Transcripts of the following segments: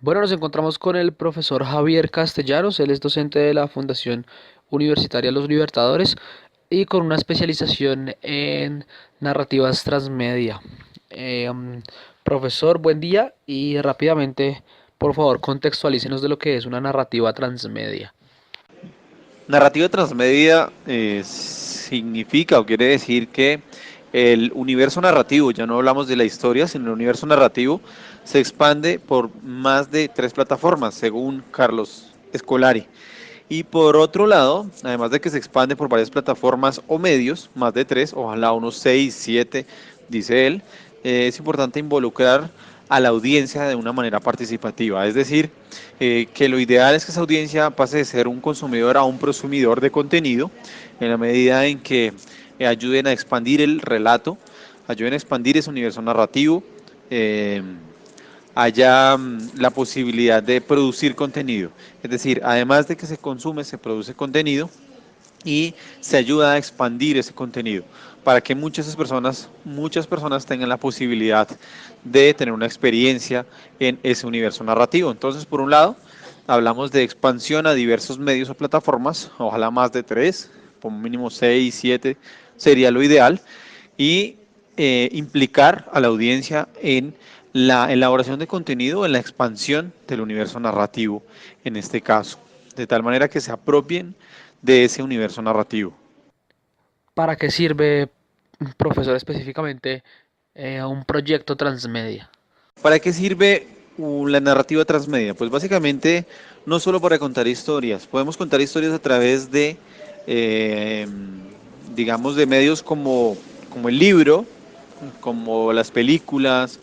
Bueno, nos encontramos con el profesor Javier Castellanos, él es docente de la Fundación Universitaria Los Libertadores y con una especialización en narrativas transmedia. Profesor, buen día y rápidamente, por favor, contextualícenos de lo que es una narrativa transmedia. Narrativa transmedia significa o quiere decir que el universo narrativo, ya no hablamos de la historia, sino el universo narrativo, se expande por más de tres plataformas, según Carlos Escolari. Y por otro lado, además de que se expande por varias plataformas o medios, más de tres, ojalá unos seis, siete, dice él, es importante involucrar a la audiencia de una manera participativa. Es decir, que lo ideal es que esa audiencia pase de ser un consumidor a un prosumidor de contenido, en la medida en que ayuden a expandir el relato, ayuden a expandir ese universo narrativo. eh, Haya la posibilidad de producir contenido. Es decir, además de que se consume, se produce contenido y se ayuda a expandir ese contenido para que muchas personas tengan la posibilidad de tener una experiencia en ese universo narrativo. Entonces, por un lado, hablamos de expansión a diversos medios o plataformas, ojalá más de tres, por mínimo seis, siete, sería lo ideal, y implicar a la audiencia en la elaboración de contenido, en la expansión del universo narrativo, en este caso, de tal manera que se apropien de ese universo narrativo. ¿Para qué sirve, profesor, específicamente un proyecto transmedia? ¿Para qué sirve la narrativa transmedia? Pues básicamente no solo para contar historias, podemos contar historias a través de, eh, digamos, de medios como el libro, como las películas,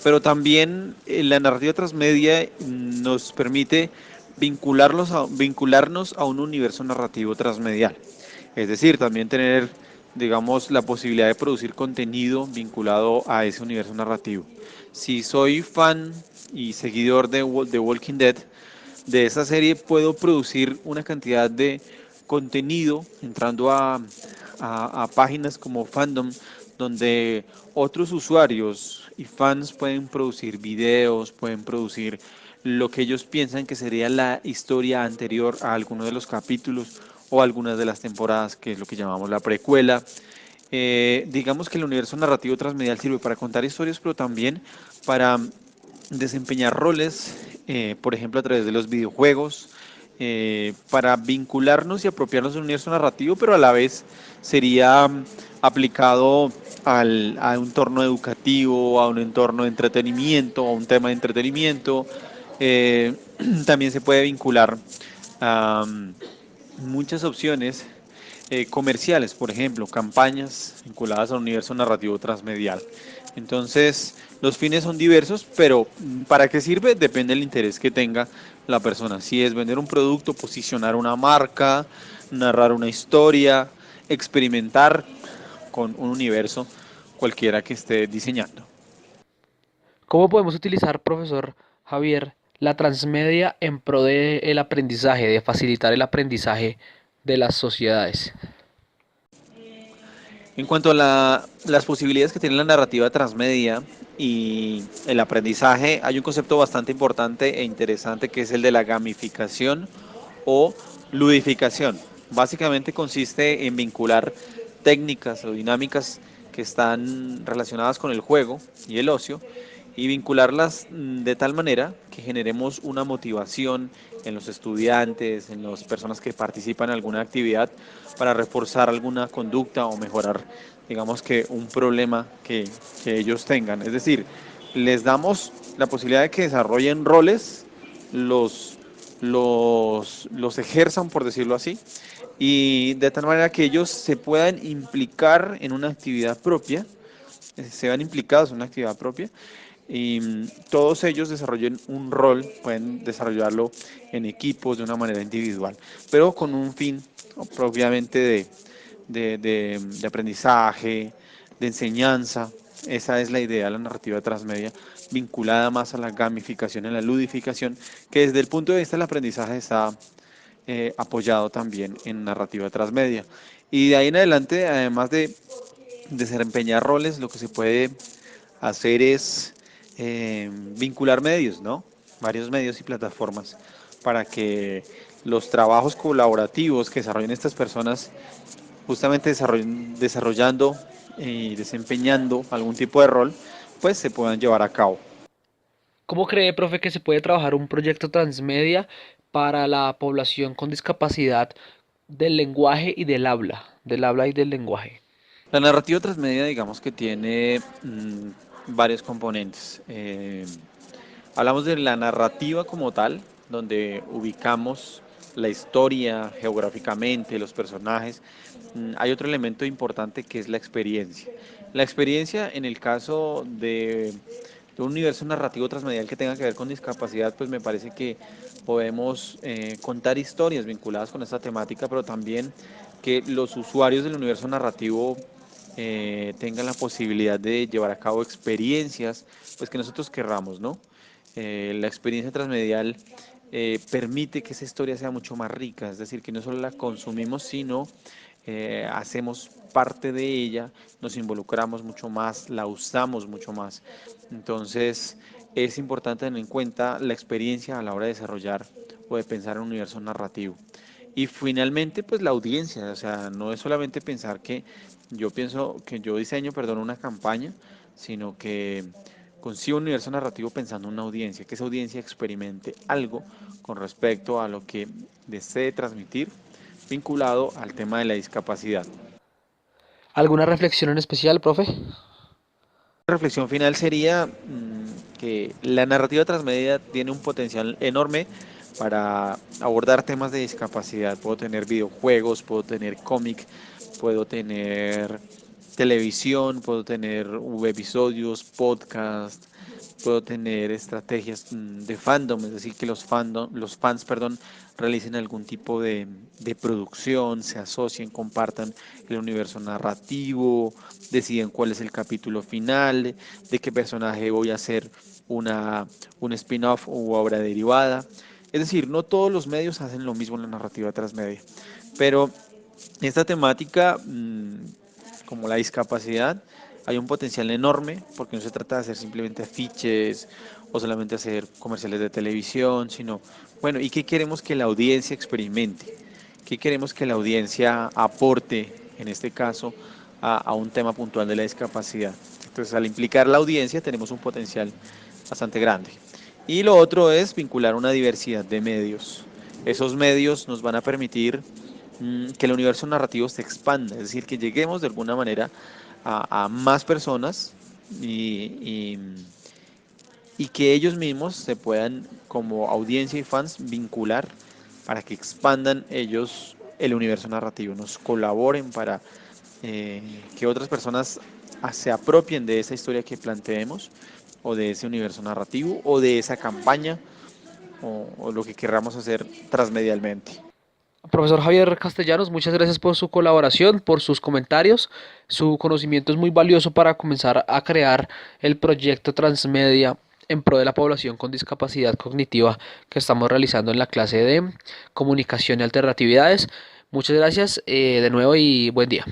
pero también la narrativa transmedia nos permite vincularnos a un universo narrativo transmedial. Es decir, también tener, digamos, la posibilidad de producir contenido vinculado a ese universo narrativo. Si soy fan y seguidor de The Walking Dead, de esa serie puedo producir una cantidad de contenido entrando a páginas como Fandom, donde otros usuarios y fans pueden producir videos, pueden producir lo que ellos piensan que sería la historia anterior a alguno de los capítulos o algunas de las temporadas, que es lo que llamamos la precuela. Digamos que el universo narrativo transmedial sirve para contar historias, pero también para desempeñar roles, por ejemplo, a través de los videojuegos, para vincularnos y apropiarnos del universo narrativo, pero a la vez sería aplicado a un entorno educativo, a un entorno de entretenimiento, a un tema de entretenimiento. Eh, También se puede vincular a muchas opciones comerciales, por ejemplo, campañas vinculadas al universo narrativo transmedial. Entonces, los fines son diversos, pero ¿para qué sirve? Depende del interés que tenga la persona. Si es vender un producto, posicionar una marca, narrar una historia, experimentar con un universo cualquiera que esté diseñando. ¿Cómo podemos utilizar, profesor Javier, la transmedia en pro del aprendizaje, de facilitar el aprendizaje de las sociedades? En cuanto a las posibilidades que tiene la narrativa transmedia y el aprendizaje, hay un concepto bastante importante e interesante que es el de la gamificación o ludificación. Básicamente consiste en vincular técnicas o dinámicas que están relacionadas con el juego y el ocio y vincularlas de tal manera que generemos una motivación en los estudiantes, en las personas que participan en alguna actividad para reforzar alguna conducta o mejorar, digamos que un problema que ellos tengan. Es decir, les damos la posibilidad de que desarrollen roles, los, los ejerzan, por decirlo así, y de tal manera que ellos se puedan implicar en una actividad propia, se vean implicados en una actividad propia y todos ellos desarrollen un rol, pueden desarrollarlo en equipos de una manera individual, pero con un fin propiamente de aprendizaje, de enseñanza. Esa es la idea de la narrativa transmedia, vinculada más a la gamificación, a la ludificación, que desde el punto de vista del aprendizaje está apoyado también en narrativa transmedia. Y de ahí en adelante, además de desempeñar roles, lo que se puede hacer es vincular medios, ¿no? varios medios y plataformas para que los trabajos colaborativos que desarrollen estas personas, justamente desarrollando y desempeñando algún tipo de rol, pues se puedan llevar a cabo. ¿Cómo cree, profe, que se puede trabajar un proyecto transmedia para la población con discapacidad del lenguaje y del habla y del lenguaje? La narrativa transmedia, digamos que tiene varios componentes. Hablamos de la narrativa como tal, donde ubicamos la historia geográficamente, los personajes. Hay otro elemento importante que es la experiencia. La experiencia en el caso de un universo narrativo transmedial que tenga que ver con discapacidad, pues me parece que podemos contar historias vinculadas con esta temática, pero también que los usuarios del universo narrativo tengan la posibilidad de llevar a cabo experiencias, pues que nosotros querramos, ¿no? La experiencia transmedial permite que esa historia sea mucho más rica, es decir, que no solo la consumimos, sino hacemos parte de ella, nos involucramos mucho más, la usamos mucho más. Entonces, es importante tener en cuenta la experiencia a la hora de desarrollar o de pensar en un universo narrativo. Y finalmente, pues la audiencia, o sea, no es solamente pensar que yo pienso, que yo diseño, perdón, una campaña, sino que concibo un universo narrativo pensando en una audiencia, que esa audiencia experimente algo con respecto a lo que desee transmitir vinculado al tema de la discapacidad. ¿Alguna reflexión en especial, profe? La reflexión final sería que la narrativa transmedia tiene un potencial enorme para abordar temas de discapacidad. Puedo tener videojuegos, puedo tener cómic, puedo tener televisión, puedo tener webisodios, podcast, puedo tener estrategias de fandom, es decir, que los fans, perdón, realicen algún tipo de producción, se asocien, compartan el universo narrativo, deciden cuál es el capítulo final, de qué personaje voy a hacer una, un spin-off u obra derivada. Es decir, no todos los medios hacen lo mismo en la narrativa transmedia, pero esta temática, como la discapacidad, hay un potencial enorme porque no se trata de hacer simplemente afiches o solamente hacer comerciales de televisión, sino, bueno, ¿y qué queremos que la audiencia experimente? ¿Qué queremos que la audiencia aporte, en este caso, a un tema puntual de la discapacidad? Entonces, al implicar la audiencia, tenemos un potencial bastante grande. Y lo otro es vincular una diversidad de medios. Esos medios nos van a permitir que el universo narrativo se expanda, es decir, que lleguemos de alguna manera a más personas y, y, y que ellos mismos se puedan, como audiencia y fans, vincular para que expandan ellos el universo narrativo, nos colaboren para que otras personas se apropien de esa historia que planteemos o de ese universo narrativo o de esa campaña o lo que querramos hacer transmedialmente. Profesor Javier Castellanos, muchas gracias por su colaboración, por sus comentarios. Su conocimiento es muy valioso para comenzar a crear el proyecto transmedia en pro de la población con discapacidad cognitiva que estamos realizando en la clase de comunicación y alternatividades. Muchas gracias de nuevo y buen día.